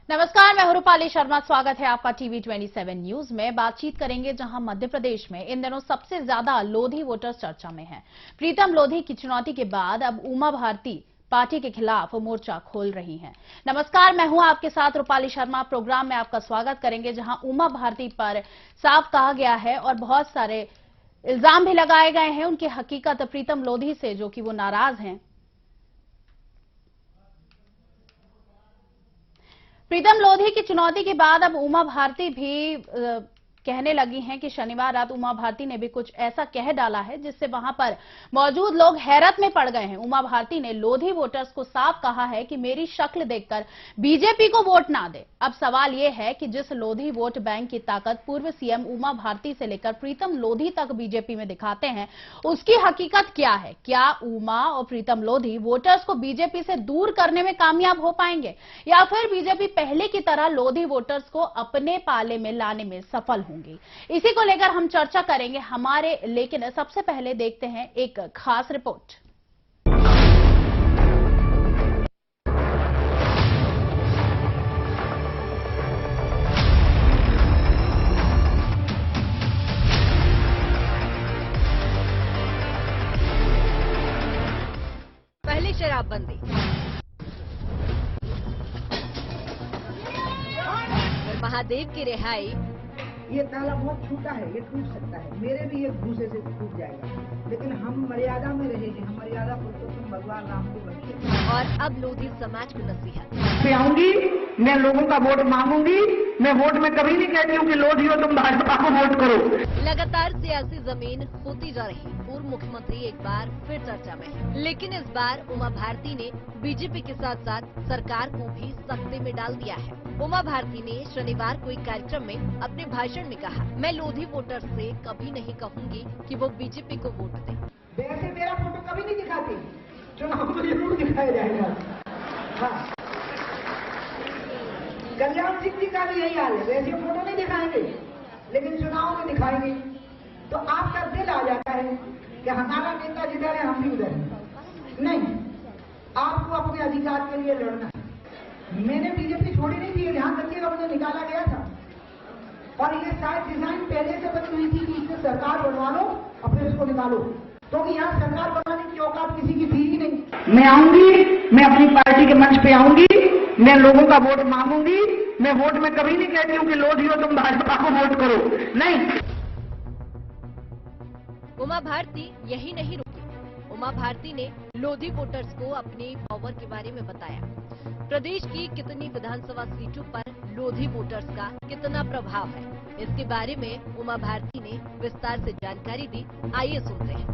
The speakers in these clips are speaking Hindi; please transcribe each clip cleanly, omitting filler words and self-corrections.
नमस्कार, मैं हूं रूपाली शर्मा। स्वागत है आपका टीवी 27 न्यूज में। बातचीत करेंगे जहां मध्य प्रदेश में इन दिनों सबसे ज्यादा लोधी वोटर्स चर्चा में हैं। प्रीतम लोधी की चुनौती के बाद अब उमा भारती पार्टी के खिलाफ मोर्चा खोल रही हैं। नमस्कार, मैं हूं आपके साथ रूपाली शर्मा। प्रोग्राम में आपका स्वागत करेंगे जहां उमा भारती पर साफ कहा गया है और बहुत सारे इल्जाम भी लगाए गए हैं उनकी हकीकत प्रीतम लोधी से, जो कि वो नाराज हैं। प्रीतम लोधी की चुनौती के बाद अब उमा भारती भी कहने लगी हैं कि शनिवार रात उमा भारती ने भी कुछ ऐसा कह डाला है जिससे वहां पर मौजूद लोग हैरत में पड़ गए हैं। उमा भारती ने लोधी वोटर्स को साफ कहा है कि मेरी शक्ल देखकर बीजेपी को वोट ना दे। अब सवाल यह है कि जिस लोधी वोट बैंक की ताकत पूर्व सीएम उमा भारती से लेकर प्रीतम लोधी तक बीजेपी में दिखाते हैं, उसकी हकीकत क्या है? क्या उमा और प्रीतम लोधी वोटर्स को बीजेपी से दूर करने में कामयाब हो पाएंगे या फिर बीजेपी पहले की तरह लोधी वोटर्स को अपने पाले में लाने में सफल होंगी? इसी को लेकर हम चर्चा करेंगे लेकिन सबसे पहले देखते हैं एक खास रिपोर्ट। पहली शराबबंदी, फिर महादेव की रिहाई। ये ताला बहुत छोटा है, ये टूट सकता है, मेरे भी एक घूसे से टूट जाएगा, लेकिन हम मर्यादा में रहेंगे। हम मर्यादा पुरुषोत्तम भगवान राम को बख्शे। और अब लोधी समाज को नसीहत। मैं आऊंगी, मैं लोगों का वोट मांगूंगी। मैं वोट में कभी नहीं कहती हूँ कि लोधी हो तुम भाजपा को वोट करो। लगातार सियासी जमीन होती जा रही पूर्व मुख्यमंत्री एक बार फिर चर्चा में है, लेकिन इस बार उमा भारती ने बीजेपी के साथ साथ सरकार को भी सख्ते में डाल दिया है। उमा भारती ने शनिवार को एक कार्यक्रम में अपने भाषण में कहा, मैं लोधी वोटर्स से कभी नहीं कहूंगी कि वो बीजेपी को वोट दें। वैसे मेरा फोटो कभी नहीं दिखाती, चुनाव में जरूर दिखाया जाएगा। हाँ, कल्याण सिंह जी का भी यही हाल है, वैसे फोटो नहीं दिखाएंगे लेकिन चुनाव में दिखाएंगे। तो आपका दिल आ जाता है कि हमारा नेता जिधर है हम भी उधर हैं। नहीं, आपको अपने अधिकार के लिए लड़ना है। मैंने बीजेपी छोड़ी नहीं थी, ध्यान रखिएगा, मुझे निकाला गया था और ये शायद डिजाइन पहले से बनी हुई थी कि इससे सरकार बनवा लो और फिर इसको निकालो, तो यहाँ सरकार बनाने की औकात किसी की थी ही नहीं। मैं आऊंगी, मैं अपनी पार्टी के मंच पे आऊंगी, मैं लोगों का वोट मांगूंगी। मैं वोट में कभी नहीं कहती हूँ कि लोधी हो तुम भाजपा को वोट करो, नहीं। उमा भारती यही नहीं रुकी। उमा भारती ने लोधी वोटर्स को अपने पावर के बारे में बताया। प्रदेश की कितनी विधानसभा सीटों पर लोधी वोटर्स का कितना प्रभाव है, इसके बारे में उमा भारती ने विस्तार से जानकारी दी। आइए सुनते हैं।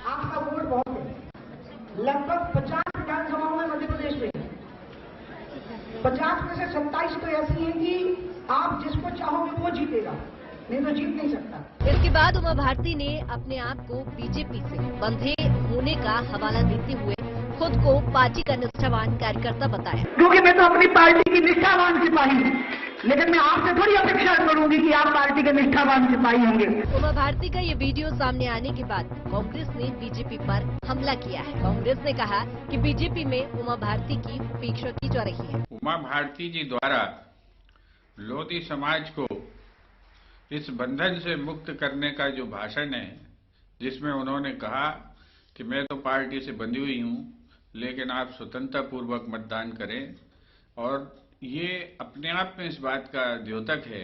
आपका वोट बहुत है, लगभग 50 विधानसभाओं में मध्य प्रदेश में 50 में से 27 तो ऐसी हैं कि आप जिसको चाहोगे वो जीतेगा, नहीं तो जीत नहीं सकता। इसके बाद उमा भारती ने अपने आप को बीजेपी से बंधे होने का हवाला देते हुए खुद को पार्टी का निष्ठावान कार्यकर्ता बताया। क्योंकि मैं तो अपनी पार्टी की निष्ठावान सिपाही हूँ, लेकिन मैं आपसे थोड़ी अपेक्षा करूंगी कि आप पार्टी के निष्ठावान सिपाही होंगे। उमा भारती का ये वीडियो सामने आने के बाद कांग्रेस ने बीजेपी पर हमला किया है। कांग्रेस ने कहा कि बीजेपी में उमा भारती की उपेक्षा की जा रही है। उमा भारती जी द्वारा लोधी समाज को इस बंधन से मुक्त करने का जो भाषण है, जिसमें उन्होंने कहा कि मैं तो पार्टी से बंधी हुई हूं, लेकिन आप स्वतंत्रता पूर्वक मतदान करें, और ये अपने आप में इस बात का द्योतक है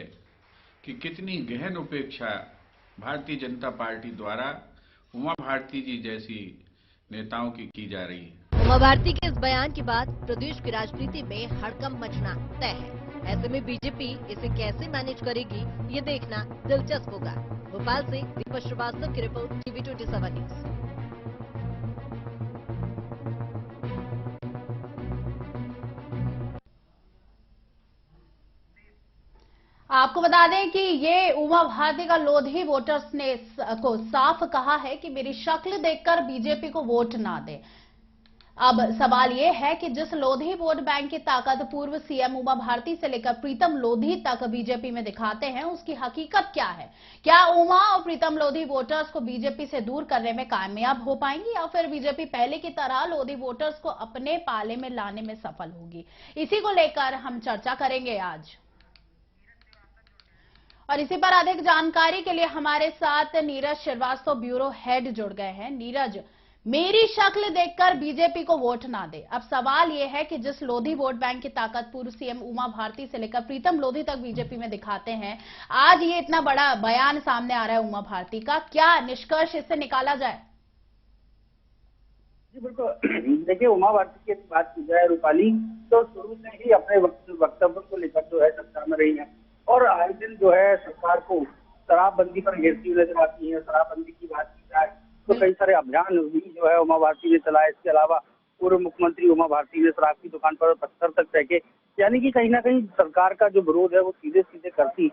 कि कितनी गहन उपेक्षा भारतीय जनता पार्टी द्वारा उमा भारती जी जैसी नेताओं की जा रही है। उमा भारती के इस बयान के बाद प्रदेश की राजनीति में हड़कंप मचना तय है। ऐसे में बीजेपी इसे कैसे मैनेज करेगी, ये देखना दिलचस्प होगा। भोपाल से दीपक श्रीवास्तव की रिपोर्ट, टीवी 27 न्यूज। आपको बता दें कि ये उमा भारती का लोधी वोटर्स ने को साफ कहा है कि मेरी शक्ल देखकर बीजेपी को वोट ना दें। अब सवाल ये है कि जिस लोधी वोट बैंक की ताकत पूर्व सीएम उमा भारती से लेकर प्रीतम लोधी तक बीजेपी में दिखाते हैं, उसकी हकीकत क्या है? क्या उमा और प्रीतम लोधी वोटर्स को बीजेपी से दूर करने में कामयाब हो पाएंगी या फिर बीजेपी पहले की तरह लोधी वोटर्स को अपने पाले में लाने में सफल होगी? इसी को लेकर हम चर्चा करेंगे आज। और इसी पर अधिक जानकारी के लिए हमारे साथ नीरज श्रीवास्तव ब्यूरो हेड जुड़ गए हैं। नीरज, मेरी शक्ल देखकर बीजेपी को वोट ना दे। अब सवाल यह है कि जिस लोधी वोट बैंक की ताकत पूर्व सीएम उमा भारती से लेकर प्रीतम लोधी तक बीजेपी में दिखाते हैं, आज ये इतना बड़ा बयान सामने आ रहा है उमा भारती का, क्या निष्कर्ष इससे निकाला जाए? जी बिल्कुल, देखिए उमा भारती की बात की जाए रूपाली, तो शुरू से ही अपने वक्तव्य को लेकर जो है चर्चा में रही है और आए दिन जो है सरकार को शराबबंदी पर घेरती हुई नजर आती है। शराबबंदी की बात की जाए तो कई सारे अभियान भी जो है उमा भारती ने चलाए। इसके अलावा पूर्व मुख्यमंत्री उमा भारती ने शराब की दुकान पर पत्थर तक फेंके, यानी कि कहीं ना कहीं सरकार का जो विरोध है वो सीधे सीधे करती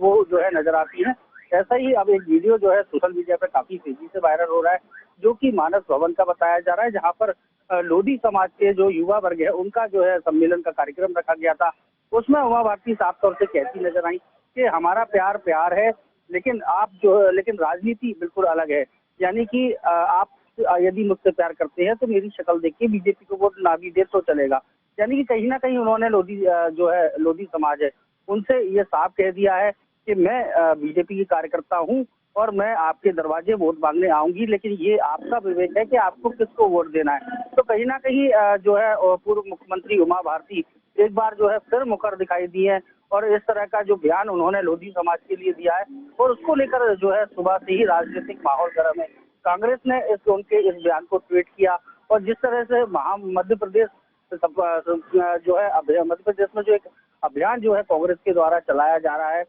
वो जो है नजर आती है। ऐसा ही अब एक वीडियो जो है सोशल मीडिया पर काफी तेजी से वायरल हो रहा है, जो कि मानस भवन का बताया जा रहा है, जहाँ पर लोधी समाज के जो युवा वर्ग है उनका जो है सम्मेलन का कार्यक्रम रखा गया था। उसमें उमा भारती साफ तौर से कहती नजर आई कि हमारा प्यार प्यार है, लेकिन राजनीति बिल्कुल अलग है। यानी कि आप यदि मुझसे प्यार करते हैं तो मेरी शक्ल देख के बीजेपी को वोट ना भी दे तो चलेगा। यानी कि कहीं ना कहीं उन्होंने लोधी समाज है उनसे ये साफ कह दिया है कि मैं बीजेपी की कार्यकर्ता हूं और मैं आपके दरवाजे वोट मांगने आऊंगी, लेकिन ये आपका विवेक है कि आपको किसको वोट देना है। तो कहीं ना कहीं जो है पूर्व मुख्यमंत्री उमा भारती एक बार जो है फिर मुखर दिखाई दी है और इस तरह का जो बयान उन्होंने लोधी समाज के लिए दिया है और उसको लेकर जो है सुबह से ही राजनीतिक माहौल गर्म है। कांग्रेस ने उनके इस बयान को ट्वीट किया और जिस तरह से मध्य प्रदेश जो है मध्य प्रदेश में जो एक अभियान जो है कांग्रेस के द्वारा चलाया जा रहा है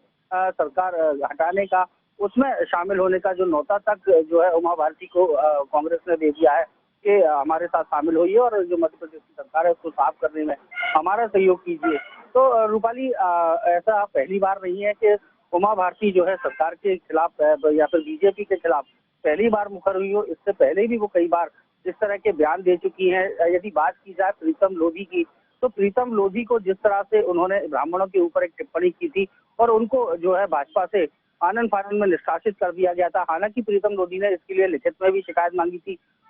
सरकार हटाने का, उसमें शामिल होने का जो न्योता तक जो है उमा भारती को कांग्रेस ने दे दिया है कि हमारे साथ शामिल होइए और जो मध्य प्रदेश की सरकार है उसको साफ करने में हमारा सहयोग कीजिए। तो रूपाली, ऐसा पहली बार नहीं है कि उमा भारती जो है सरकार के खिलाफ या फिर बीजेपी के खिलाफ पहली बार मुखर हुई हो। इससे पहले भी वो कई बार इस तरह के बयान दे चुकी हैं। यदि बात की जाए प्रीतम लोधी की, तो प्रीतम लोधी को जिस तरह से उन्होंने ब्राह्मणों के ऊपर एक टिप्पणी की थी और उनको जो है भाजपा से आनंद फानंद में निष्कासित कर दिया गया था। हालांकि प्रीतम लोधी ने इसके लिए लिखित में भी शिकायत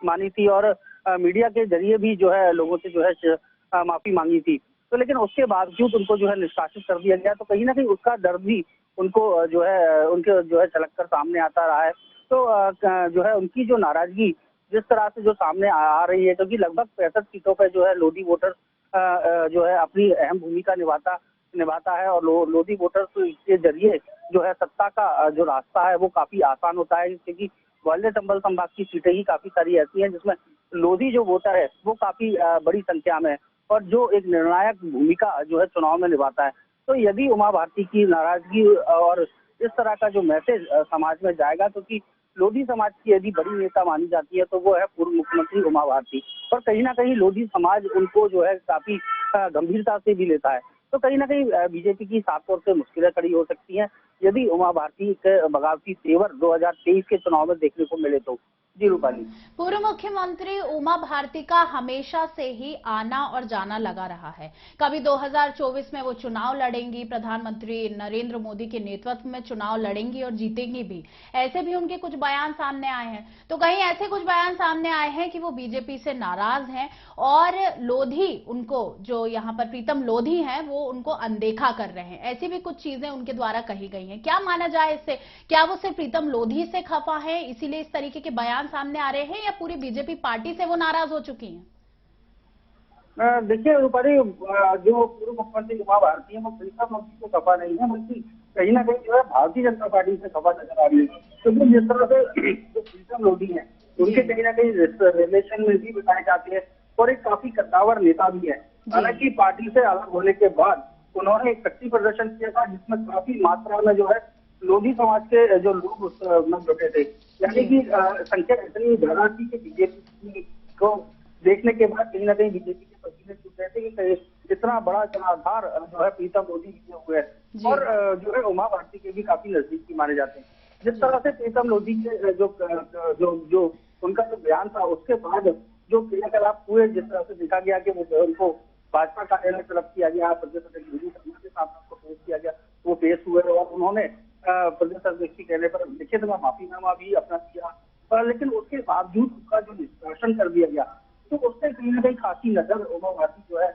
मानी थी और मीडिया के जरिए भी जो है लोगों से जो है माफी मांगी थी। तो लेकिन उसके बावजूद उनको जो है निष्कासित कर दिया गया। तो कहीं ना कहीं उसका दर्द भी उनको जो है उनके जो है छलक कर सामने आता रहा है। तो जो है उनकी जो नाराजगी जिस तरह से जो सामने आ रही है, क्योंकि लगभग 65 सीटों पर जो है लोधी वोटर जो है अपनी अहम भूमिका निभाता है और लोधी वोटर्स के जरिए जो है सत्ता का जो रास्ता है वो काफी आसान होता है, क्योंकि ग्वालियर चंबल संभाग की सीटें ही काफी सारी ऐसी हैं जिसमें लोधी जो वोटर है वो काफी बड़ी संख्या में है और जो एक निर्णायक भूमिका जो है चुनाव में निभाता है। तो यदि उमा भारती की नाराजगी और इस तरह का जो मैसेज समाज में जाएगा, क्योंकि लोधी समाज की यदि बड़ी नेता मानी जाती है तो वो है पूर्व मुख्यमंत्री उमा भारती, और कहीं ना कहीं लोधी समाज उनको जो है काफी गंभीरता से भी लेता है। तो कहीं ना कहीं बीजेपी की साफ तौर से मुश्किलें खड़ी हो सकती हैं यदि उमा भारती के बगावती तेवर 2023 के चुनाव में देखने को मिले तो। जी रूपाली, पूर्व मुख्यमंत्री उमा भारती का हमेशा से ही आना और जाना लगा रहा है। कभी 2024 में वो चुनाव लड़ेंगी, प्रधानमंत्री नरेंद्र मोदी के नेतृत्व में चुनाव लड़ेंगी और जीतेंगी भी। ऐसे भी उनके कुछ बयान सामने आए हैं। तो कहीं ऐसे कुछ बयान सामने आए हैं कि वो बीजेपी से नाराज हैं और लोधी उनको, जो यहाँ पर प्रीतम लोधी हैं, वो उनको अनदेखा कर रहे हैं। ऐसी भी कुछ चीजें उनके द्वारा कही गई हैं। क्या माना जाए इससे? क्या वो सिर्फ प्रीतम लोधी से खफा है इसीलिए इस तरीके के बयान सामने आ रहे हैं, या पूरी बीजेपी पार्टी से वो नाराज हो चुकी हैं? देखिए रूपाली, जो पूर्व मुख्यमंत्री उमा भारती है वो प्रीतम लोधी से खफा नहीं है, बल्कि कहीं ना कहीं जो है भारतीय जनता पार्टी से खफा नजर आ रही है। क्योंकि जिस तरह से जो प्रीतम लोधी है उनके कहीं ना कहीं रिलेशन में भी बताए जाते हैं और एक काफी कद्दावर नेता भी है। हालांकि पार्टी से अलग होने के बाद उन्होंने एक शक्ति प्रदर्शन किया था जिसमें काफी मात्रा में जो है लोधी समाज के जो लोग उसमें जुटे थे। यानी कि संख्या इतनी ज्यादा थी कि बीजेपी को देखने के बाद कहीं ना कहीं बीजेपी के पसीने छूट रहे थे कि इतना बड़ा जनाधार जो है प्रीतम लोधी किए हुए है और जो है उमा भारती के भी काफी नजदीकी माने जाते हैं। जिस तरह से प्रीतम लोधी के जो उनका जो बयान था उसके बाद जो क्रियाकलाप पूरे जिस तरह से देखा गया कि वो उनको भाजपा कार्यालय तरफ किया गया, प्रदेश अध्यक्ष बीडी शर्मा के साथ उनको पेश किया गया, वो पेश हुए और उन्होंने प्रदेश अध्यक्ष के कहने पर लिखित में माफीनामा भी अपना दिया, लेकिन उसके बावजूद उसका जो निष्कासन कर दिया गया, तो उससे कहीं ना कहीं खासी नजर उमा भारती जो है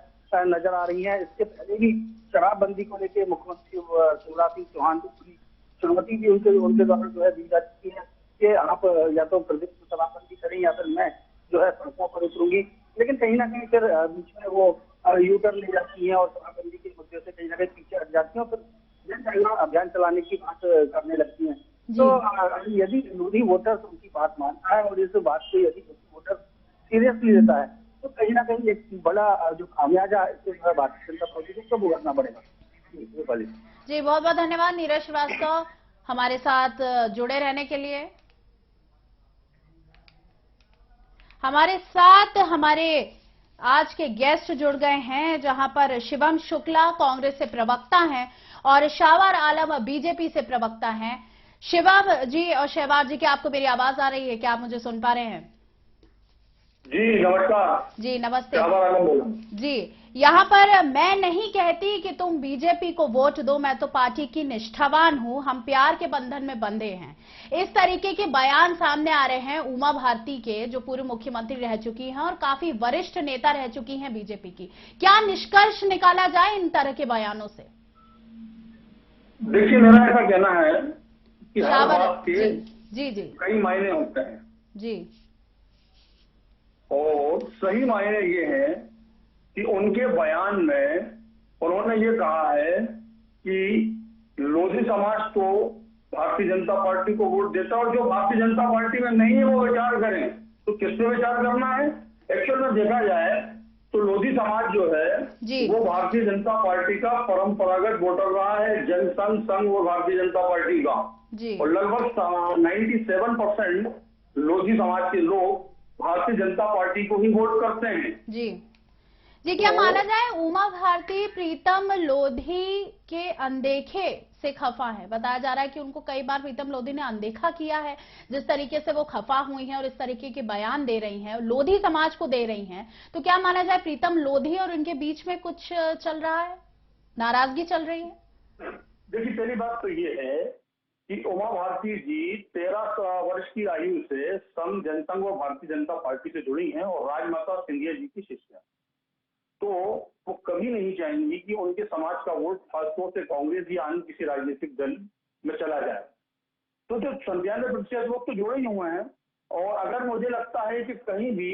नजर आ रही है। इसके पहले भी शराबबंदी को लेकर मुख्यमंत्री शिवराज सिंह चौहान को पूरी चुनौती भी उनके द्वारा जो है दी जा चुकी है कि आप या तो प्रदेश में शराबबंदी करें या फिर मैं जो है सड़कों पर उतरूंगी, लेकिन कहीं ना कहीं फिर बीच में वो यू टर्न ले जाती है और शराबबंदी के मुद्दे से कहीं ना कहीं पीछे हट जाती है और फिर जन जागरण अभियान चलाने की बात करने लगती है। तो यदि लोधी वोटर्स उनकी बात मानता है और इस बात को यदि वोटर सीरियसली लेता है तो कहीं ना कहीं एक बड़ा जो खामियाजा इससे जो है भारतीय जनता पार्टी को कब भुगतना पड़ेगा। जी बहुत बहुत धन्यवाद नीरज श्रीवास्तव हमारे साथ जुड़े रहने के लिए। हमारे साथ हमारे आज के गेस्ट जुड़ गए हैं, जहां पर शिवम शुक्ला कांग्रेस से प्रवक्ता हैं और शावर आलम बीजेपी से प्रवक्ता हैं। शिवम जी और शहबाज जी, क्या आपको मेरी आवाज आ रही है? क्या आप मुझे सुन पा रहे हैं? जी नमस्कार। जी नमस्ते। शावर आलम बोल। जी, यहाँ पर मैं नहीं कहती कि तुम बीजेपी को वोट दो, मैं तो पार्टी की निष्ठावान हूं, हम प्यार के बंधन में बंधे हैं। इस तरीके के बयान सामने आ रहे हैं उमा भारती के, जो पूर्व मुख्यमंत्री रह चुकी हैं और काफी वरिष्ठ नेता रह चुकी हैं बीजेपी की। क्या निष्कर्ष निकाला जाए इन तरह के बयानों से? देखिए मेरा ऐसा कहना है कि हर बात के जी कई मायने होते हैं जी, और सही मायने ये हैं कि उनके बयान में उन्होंने ये कहा है कि लोधी समाज तो भारतीय जनता पार्टी को वोट देता है और जो भारतीय जनता पार्टी में नहीं है वो विचार करें। तो किससे विचार करना है? एक्चुअल में देखा जाए तो लोधी समाज जो है वो भारतीय जनता पार्टी का परंपरागत वोटर रहा है, जनसंघ संघ वो भारतीय जनता पार्टी का, और लगभग 97% लोधी समाज के लोग भारतीय जनता पार्टी को ही वोट करते हैं। जी क्या माना जाए उमा भारती प्रीतम लोधी के अनदेखे से खफा है? बताया जा रहा है कि उनको कई बार प्रीतम लोधी ने अनदेखा किया है, जिस तरीके से वो खफा हुई हैं और इस तरीके के बयान दे रही हैं, लोधी समाज को दे रही हैं। तो क्या माना जाए प्रीतम लोधी और उनके बीच में कुछ चल रहा है, नाराजगी चल रही है? देखिए पहली बात तो ये है कि उमा भारती जी 13 वर्ष की आयु से संघ जनसंघ और भारतीय जनता पार्टी से जुड़ी हैं और राजमाता सिंधिया जी की शिष्या, तो वो कभी नहीं चाहेंगी कि उनके समाज का वोट खासतौर से कांग्रेस या अन्य किसी राजनीतिक दल में चला जाए। तो जो 97% लोग तो जुड़े ही हुए हैं, और अगर मुझे लगता है कि कहीं भी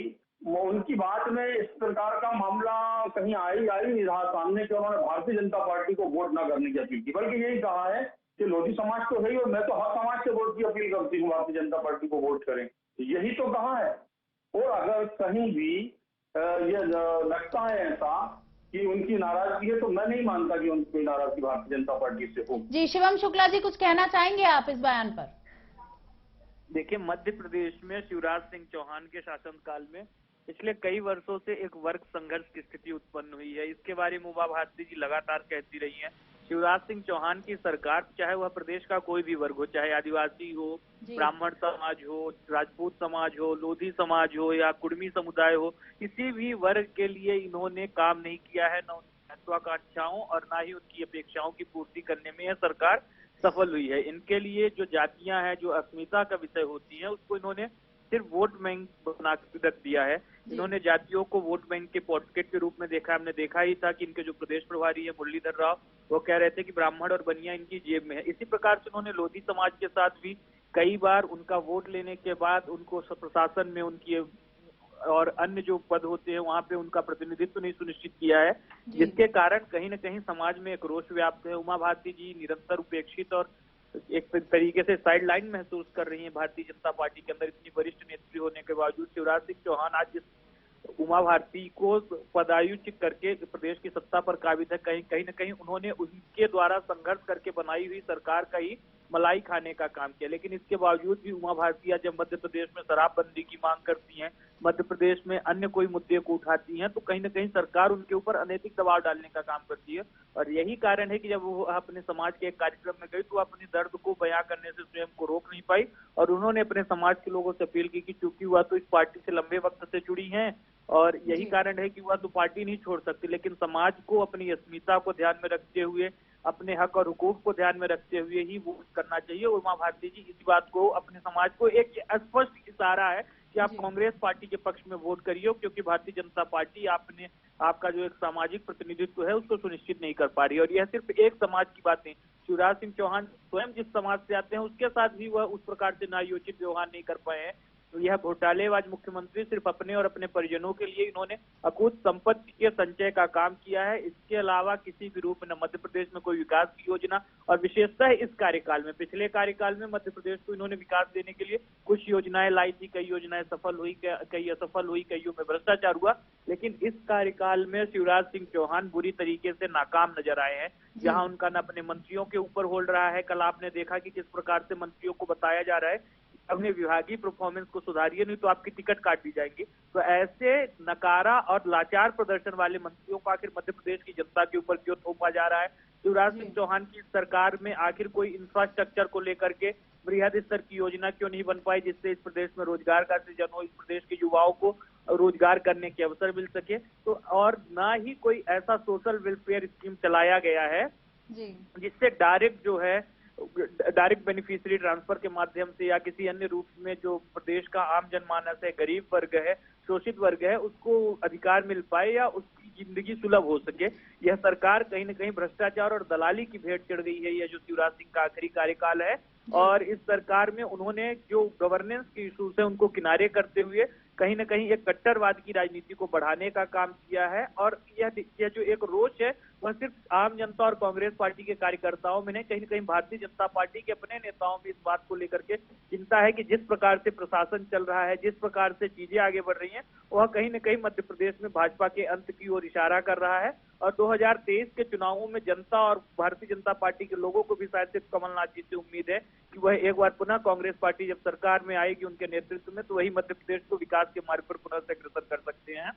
उनकी बात में इस प्रकार का मामला कहीं आई नहीं रहा सामने कि उन्होंने भारतीय जनता पार्टी को वोट न करने की अपील की, बल्कि यही कहा है कि लोधी समाज तो है ही और मैं तो हर समाज से वोट की अपील करती हूँ भारतीय जनता पार्टी को वोट करें, यही तो कहा है। और अगर कहीं भी ये लगता है ऐसा कि उनकी नाराजगी है तो मैं नहीं मानता कि उनकी कोई नाराजगी भारतीय जनता पार्टी से हो। जी शिवम शुक्ला जी, कुछ कहना चाहेंगे आप इस बयान पर? देखिए मध्य प्रदेश में शिवराज सिंह चौहान के शासनकाल में पिछले कई वर्षों से एक वर्ग संघर्ष की स्थिति उत्पन्न हुई है। इसके बारे में उमा भारती जी लगातार कहती रही हैं। शिवराज सिंह चौहान की सरकार, चाहे वह प्रदेश का कोई भी वर्ग हो, चाहे आदिवासी हो, ब्राह्मण समाज हो, राजपूत समाज हो, लोधी समाज हो या कुर्मी समुदाय हो, किसी भी वर्ग के लिए इन्होंने काम नहीं किया है, न उनकी महत्वाकांक्षाओं और न ही उनकी अपेक्षाओं की पूर्ति करने में यह सरकार सफल हुई है। इनके लिए जो जातियां हैं, जो अस्मिता का विषय होती है, उसको इन्होंने सिर्फ वोट बैंक बना कर रख दिया है। इन्होंने जातियों को वोट बैंक के पॉकेट के रूप में देखा। हमने देखा ही था कि इनके जो प्रदेश प्रभारी है मुरलीधर राव, वो कह रहे थे कि ब्राह्मण और बनिया इनकी जेब में है। इसी प्रकार से उन्होंने लोधी समाज के साथ भी कई बार उनका वोट लेने के बाद उनको प्रशासन में उनकी और अन्य जो पद होते हैं वहां पे उनका प्रतिनिधित्व नहीं सुनिश्चित किया है, जिसके कारण कहीं न कहीं समाज में एक रोष व्याप्त है। उमा भारती जी निरंतर उपेक्षित और एक तरीके से साइड लाइन महसूस कर रही है भारतीय जनता पार्टी के अंदर। इतनी वरिष्ठ नेत्री होने के बावजूद शिवराज सिंह चौहान आज जिस उमा भारती को पदायुचित करके प्रदेश की सत्ता पर काबिज है, कहीं न कहीं उन्होंने उनके द्वारा संघर्ष करके बनाई हुई सरकार का ही मलाई खाने का काम किया। लेकिन इसके बावजूद भी उमा भारती आज जब मध्य प्रदेश में शराबबंदी की मांग करती हैं, मध्य प्रदेश में अन्य कोई मुद्दे को उठाती हैं, तो कहीं ना कहीं सरकार उनके ऊपर अनैतिक दबाव डालने का काम करती है। और यही कारण है कि जब वो अपने समाज के एक कार्यक्रम में गई तो अपने दर्द को बयां करने से स्वयं को रोक नहीं पाई और उन्होंने अपने समाज के लोगों से अपील की कि चूंकि वह तो इस पार्टी से लंबे वक्त से जुड़ी हैं और यही कारण है कि वह तो पार्टी नहीं छोड़ सकती, लेकिन समाज को अपनी अस्मिता को ध्यान में रखते हुए, अपने हक और हुकूक को ध्यान में रखते हुए ही वोट करना चाहिए। उमा भारती जी इस बात को अपने समाज को एक स्पष्ट इशारा है कि आप कांग्रेस पार्टी के पक्ष में वोट करिए, क्योंकि भारतीय जनता पार्टी आपका जो एक सामाजिक प्रतिनिधित्व है उसको सुनिश्चित नहीं कर पा रही है। और यह सिर्फ एक समाज की बात नहीं, शिवराज सिंह चौहान स्वयं जिस समाज से आते हैं उसके साथ भी वह उस प्रकार से न्यायोचित व्यवहार नहीं कर पाए हैं। तो यह घोटालेबाज मुख्यमंत्री सिर्फ अपने और अपने परिजनों के लिए इन्होंने अकूत संपत्ति के संचय का काम किया है। इसके अलावा किसी भी रूप में न मध्य प्रदेश में कोई विकास की योजना, और विशेषतः इस कार्यकाल में, पिछले कार्यकाल में मध्य प्रदेश को इन्होंने विकास देने के लिए कुछ योजनाएं लाई थी, कई योजनाएं सफल हुई, कई असफल हुई, कईयों में भ्रष्टाचार हुआ। लेकिन इस कार्यकाल में शिवराज सिंह चौहान बुरी तरीके से नाकाम नजर आए हैं, जहां उनका न अपने मंत्रियों के ऊपर होल्ड रहा है। कल आपने देखा कि किस प्रकार से मंत्रियों को बताया जा रहा है अपने विभागीय परफॉर्मेंस को सुधारिए, नहीं तो आपकी टिकट काट दी जाएंगी। तो ऐसे नकारा और लाचार प्रदर्शन वाले मंत्रियों को आखिर मध्य प्रदेश की जनता के ऊपर क्यों थोपा जा रहा है? शिवराज सिंह चौहान की सरकार में आखिर कोई इंफ्रास्ट्रक्चर को लेकर के बृहद स्तर की योजना क्यों नहीं बन पाई, जिससे इस प्रदेश में रोजगार का सृजन हो, इस प्रदेश के युवाओं को रोजगार करने के अवसर मिल सके? तो और ना ही कोई ऐसा सोशल वेलफेयर स्कीम चलाया गया है जिससे डायरेक्ट बेनिफिशियरी ट्रांसफर के माध्यम से या किसी अन्य रूप में जो प्रदेश का आम जनमानस है, गरीब वर्ग है, शोषित वर्ग है, उसको अधिकार मिल पाए या उसकी जिंदगी सुलभ हो सके। यह सरकार कहीं न कहीं भ्रष्टाचार और दलाली की भेंट चढ़ गई है। यह जो शिवराज सिंह का आखिरी कार्यकाल है, और इस सरकार में उन्होंने जो गवर्नेंस के इशूज है उनको किनारे करते हुए कहीं न कहीं एक कट्टरवाद की राजनीति को बढ़ाने का काम किया है। और यह जो एक रोष है वह सिर्फ आम जनता और कांग्रेस पार्टी के कार्यकर्ताओं में नहीं, कहीं न कहीं भारतीय जनता पार्टी के अपने नेताओं में इस बात को लेकर के चिंता है कि जिस प्रकार से प्रशासन चल रहा है, जिस प्रकार से चीजें आगे बढ़ रही हैं, वह कहीं न कहीं मध्य प्रदेश में भाजपा के अंत की ओर इशारा कर रहा है। और 2023 के चुनावों में जनता और भारतीय जनता पार्टी के लोगों को भी शायद सिर्फ कमलनाथ जी से उम्मीद है कि वह एक बार पुनः कांग्रेस पार्टी जब सरकार में आएगी उनके नेतृत्व में, तो वही मध्य प्रदेश को विकास के मार्ग पर पुनः से अग्रसर कर सकते हैं।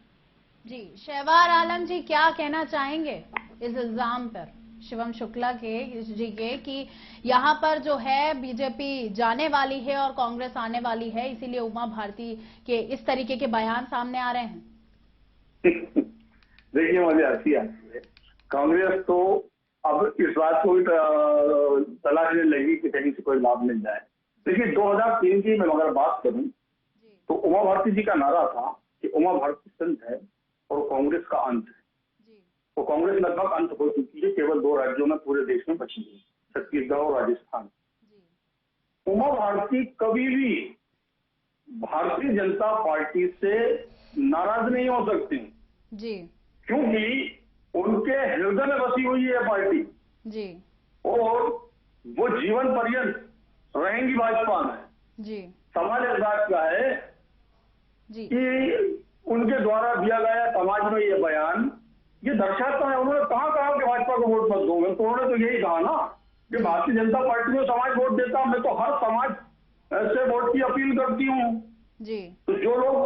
जी, शहवार आलम जी क्या कहना चाहेंगे इस इल्जाम पर शिवम शुक्ला के कि यहाँ पर जो है बीजेपी जाने वाली है और कांग्रेस आने वाली है, इसीलिए उमा भारती के इस तरीके के बयान सामने आ रहे हैं? देखिए, मुझे हंसी आती है। कांग्रेस तो अब इस बात को तलाशने लगी कि कहीं से कोई लाभ मिल जाए। देखिए, 2003 की मैं अगर बात करूं तो उमा भारती जी का नारा था कि उमा भारती संत है और कांग्रेस का अंत है। तो कांग्रेस लगभग अंत हो चुकी है, केवल 2 राज्यों में पूरे देश में बची है, छत्तीसगढ़ और राजस्थान। उमा भारती कभी भी भारतीय जनता पार्टी से नाराज नहीं हो सकती जी, क्योंकि उनके हृदय में बसी हुई है पार्टी जी, और वो जीवन पर्यंत रहेंगी भाजपा में जी। सवाल इस बात का है जी कि उनके द्वारा दिया गया समाज में ये बयान ये दर्शाता है, उन्होंने कहा कि भाजपा को वोट मत दो। तो उन्होंने तो यही कहा ना कि भारतीय जनता पार्टी में समाज वोट देता, मैं तो हर समाज से वोट की अपील करती हूँ जी। तो जो लोग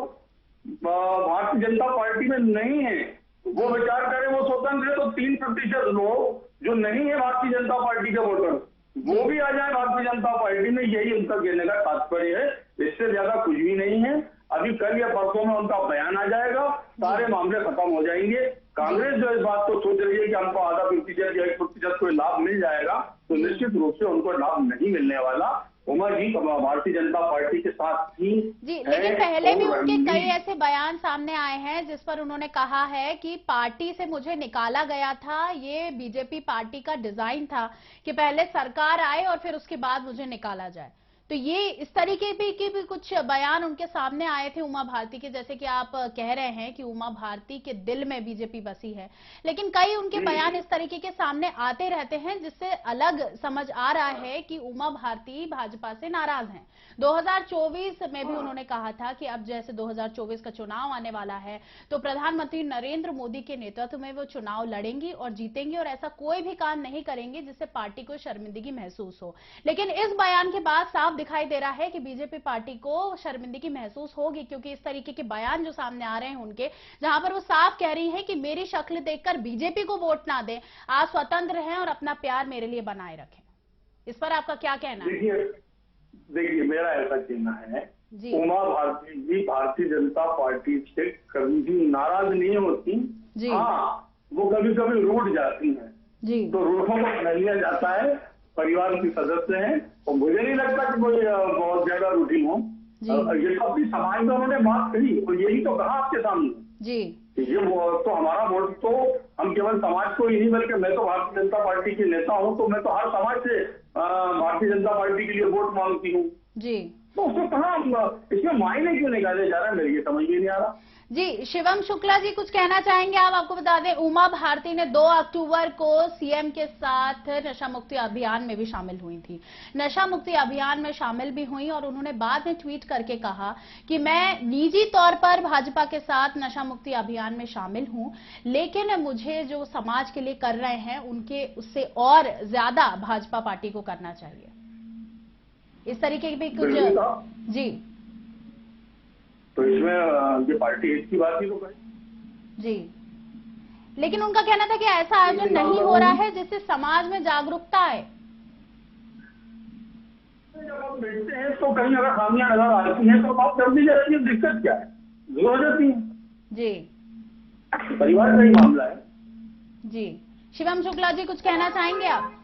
भारतीय जनता पार्टी में नहीं है वो विचार करें, वो स्वतंत्र है। तो 3% लोग जो नहीं है भारतीय जनता पार्टी के वोटर वो भी आ जाए भारतीय जनता पार्टी में, यही उनका कहने का तात्पर्य है। इससे ज्यादा कुछ भी नहीं है। अभी कल या परसों में उनका बयान आ जाएगा, सारे मामले खत्म हो जाएंगे। कांग्रेस जो इस बात को सोच रही है कि हमको आधा प्रतिशत या 1% कोई लाभ मिल जाएगा, तो निश्चित रूप से उनको लाभ नहीं मिलने वाला। उमा जी भारतीय जनता पार्टी के साथ ही जी, लेकिन पहले भी उनके कई ऐसे बयान सामने आए हैं जिस पर उन्होंने कहा है कि पार्टी से मुझे निकाला गया था, ये बीजेपी पार्टी का डिजाइन था कि पहले सरकार आए और फिर उसके बाद मुझे निकाला जाए। तो तो ये इस तरीके के भी कुछ बयान उनके सामने आए थे उमा भारती के, जैसे कि आप कह रहे हैं कि उमा भारती के दिल में बीजेपी बसी है, लेकिन कई उनके बयान इस तरीके के सामने आते रहते हैं जिससे अलग समझ आ रहा है कि उमा भारती भाजपा से नाराज हैं। 2024 में भी उन्होंने कहा था कि अब जैसे 2024 का चुनाव आने वाला है तो प्रधानमंत्री नरेंद्र मोदी के नेतृत्व में वो चुनाव लड़ेंगी और जीतेंगी और ऐसा कोई भी काम नहीं करेंगे जिससे पार्टी को शर्मिंदगी महसूस हो। लेकिन इस बयान के बाद साफ दिखाई दे रहा है कि बीजेपी पार्टी को शर्मिंदगी महसूस होगी, क्योंकि इस तरीके के बयान जो सामने आ रहे हैं उनके, जहां पर वो साफ कह रही है कि मेरी शक्ल देखकर बीजेपी को वोट ना दें, आप स्वतंत्र हैं और अपना प्यार मेरे लिए बनाए रखें। इस पर आपका क्या कहना है? देखिए मेरा ऐसा कहना है, उमा भारती जी भारतीय जनता पार्टी से कभी भी नाराज नहीं होती। हाँ, वो कभी कभी रूठ जाती हैं जी, तो रूठों को अपना लिया जाता है, परिवार के सदस्य हैं और मुझे नहीं लगता कि कोई बहुत ज्यादा रूठी हो। ये तो अपनी समाज में उन्होंने बात कही और यही तो कहा आपके सामने जी, ये तो हमारा वोट तो हम केवल समाज को ही नहीं बल्कि मैं तो भारतीय जनता पार्टी के नेता हूं, तो मैं तो हर समाज से भारतीय जनता पार्टी के लिए वोट मांगती हूँ जी। तो उसको कहा इसमें मायने क्यों निकाले जा रहा है, मेरे ये समझ में नहीं आ रहा जी। शिवम शुक्ला जी कुछ कहना चाहेंगे आप? आपको बता दें उमा भारती ने 2 अक्टूबर को सीएम के साथ नशा मुक्ति अभियान में भी शामिल हुई थी, नशा मुक्ति अभियान में शामिल भी हुई और उन्होंने बाद में ट्वीट करके कहा कि मैं निजी तौर पर भाजपा के साथ नशा मुक्ति अभियान में शामिल हूं, लेकिन मुझे जो समाज के लिए कर रहे हैं उनके उससे और ज्यादा भाजपा पार्टी को करना चाहिए। इस तरीके की भी कुछ जी, तो इसमें ये पार्टी हित की बात ही तो करें जी, लेकिन उनका कहना था कि ऐसा आयोजन नहीं हो रहा है जिससे समाज में जागरूकता आए। जब आप बैठते हैं तो कहीं अगर खामियां नजर आती हैं तो आप कर दी जाती है, दिक्कत क्या है, दूर हो जाती है जी, परिवार का ही मामला है जी। शिवम शुक्ला जी कुछ कहना चाहेंगे आप?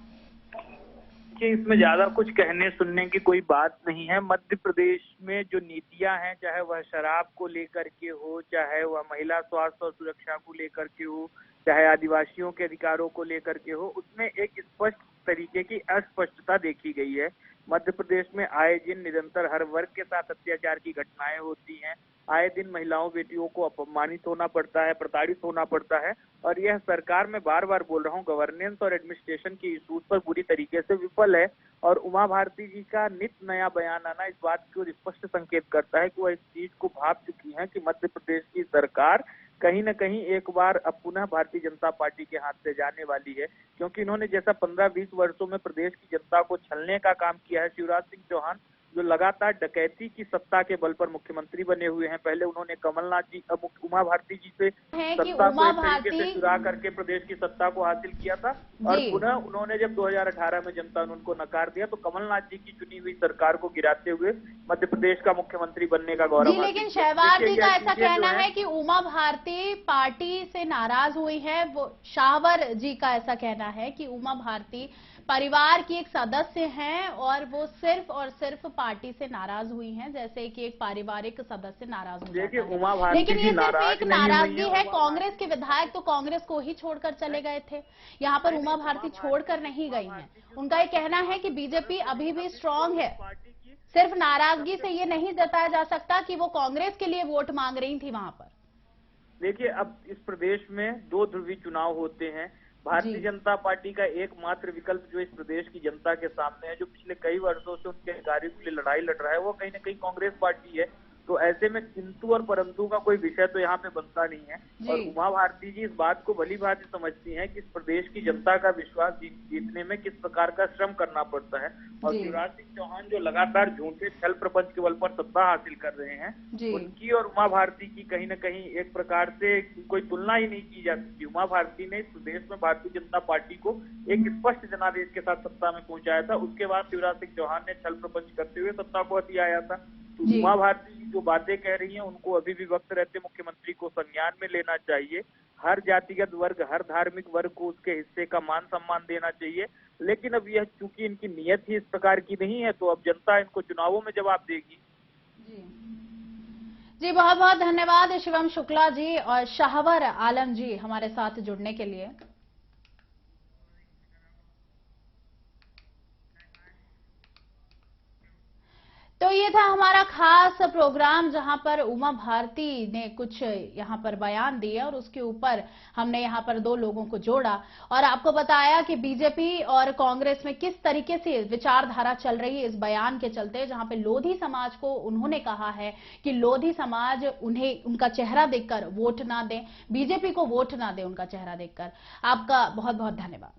कि इसमें ज्यादा कुछ कहने सुनने की कोई बात नहीं है। मध्य प्रदेश में जो नीतियां हैं, चाहे वह शराब को लेकर के हो, चाहे वह महिला स्वास्थ्य और सुरक्षा को लेकर के हो, चाहे आदिवासियों के अधिकारों को लेकर के हो, उसमें एक स्पष्ट तरीके की अस्पष्टता देखी गई है। मध्य प्रदेश में आए दिन निरंतर हर वर्ग के साथ अत्याचार की घटनाएं होती हैं, आए दिन महिलाओं बेटियों को अपमानित होना पड़ता है, प्रताड़ित होना पड़ता है और यह सरकार मैं बार बार बोल रहा हूँ गवर्नेंस और एडमिनिस्ट्रेशन की इशूज पर बुरी तरीके से विफल है। और उमा भारती जी का नित नया बयान आना इस बात को स्पष्ट संकेत करता है कि वह इस चीज को भाप चुकी है कि मध्य प्रदेश की सरकार कहीं न कहीं एक बार अब पुनः भारतीय जनता पार्टी के हाथ से जाने वाली है, क्योंकि इन्होंने जैसा 15-20 वर्षों में प्रदेश की जनता को छलने का काम किया है। शिवराज सिंह चौहान जो लगातार डकैती की सत्ता के बल पर मुख्यमंत्री बने हुए हैं, पहले उन्होंने कमलनाथ जी उमा भारती जी से सत्ता को एक तरीके से चुरा करके प्रदेश की सत्ता को हासिल किया था और पुनः उन्होंने जब 2018 में जनता ने उनको नकार दिया तो कमलनाथ जी की चुनी हुई सरकार को गिराते हुए मध्य प्रदेश का मुख्यमंत्री बनने का गौरव। लेकिन शहवाज जी का ऐसा कहना है कि उमा भारती पार्टी से नाराज हुई है, वो शाहवर जी का ऐसा कहना है कि उमा भारती परिवार की एक सदस्य हैं और वो सिर्फ और सिर्फ पार्टी से नाराज हुई हैं, जैसे कि एक पारिवारिक सदस्य नाराज हो जाता है। लेकिन ये सिर्फ एक नाराजगी है, कांग्रेस के विधायक तो कांग्रेस को ही छोड़कर चले गए थे, यहाँ पर उमा भारती छोड़कर नहीं गई हैं। उनका ये कहना है कि बीजेपी अभी भी स्ट्रांग है, सिर्फ नाराजगी से ये नहीं जताया जा सकता कि वो कांग्रेस के लिए वोट मांग रही थी वहां पर। देखिए अब इस प्रदेश में 2 ध्रुवीय चुनाव होते हैं। भारतीय जनता पार्टी का एकमात्र विकल्प जो इस प्रदेश की जनता के सामने है, जो पिछले कई वर्षों से उनके कार्यों के लिए लड़ाई लड़ रहा है, वो कहीं न कहीं कांग्रेस पार्टी है। तो ऐसे में किंतु और परंतु का कोई विषय तो यहाँ पे बनता नहीं है और उमा भारती जी इस बात को भली भांति समझती हैं कि इस प्रदेश की जनता का विश्वास जीतने में किस प्रकार का श्रम करना पड़ता है। और शिवराज सिंह चौहान जो लगातार झूठे छल प्रपंच के बल पर सत्ता हासिल कर रहे हैं, उनकी और उमा भारती की कहीं न कहीं एक प्रकार से कोई तुलना ही नहीं की जा सकती। उमा भारती ने इस प्रदेश में भारतीय जनता पार्टी को एक स्पष्ट जनादेश के साथ सत्ता में पहुंचाया था, उसके बाद शिवराज सिंह चौहान ने छल प्रपंच करते हुए सत्ता को हथियाया था। उमा भारती जो बातें कह रही हैं उनको अभी भी वक्त रहते मुख्यमंत्री को संज्ञान में लेना चाहिए। हर जातिगत वर्ग, हर धार्मिक वर्ग को उसके हिस्से का मान सम्मान देना चाहिए। लेकिन अब यह चूंकि इनकी नियत ही इस प्रकार की नहीं है तो अब जनता इनको चुनावों में जवाब देगी। जी बहुत बहुत धन्यवाद शिवम शुक्ला जी और शाहवर आलम जी हमारे साथ जुड़ने के लिए। तो ये था हमारा खास प्रोग्राम जहां पर उमा भारती ने कुछ यहां पर बयान दिए और उसके ऊपर हमने यहां पर दो लोगों को जोड़ा और आपको बताया कि बीजेपी और कांग्रेस में किस तरीके से विचारधारा चल रही है इस बयान के चलते, जहां पे लोधी समाज को उन्होंने कहा है कि लोधी समाज उन्हें उनका चेहरा देखकर वोट ना दें, बीजेपी को वोट ना दें उनका चेहरा देखकर। आपका बहुत बहुत धन्यवाद।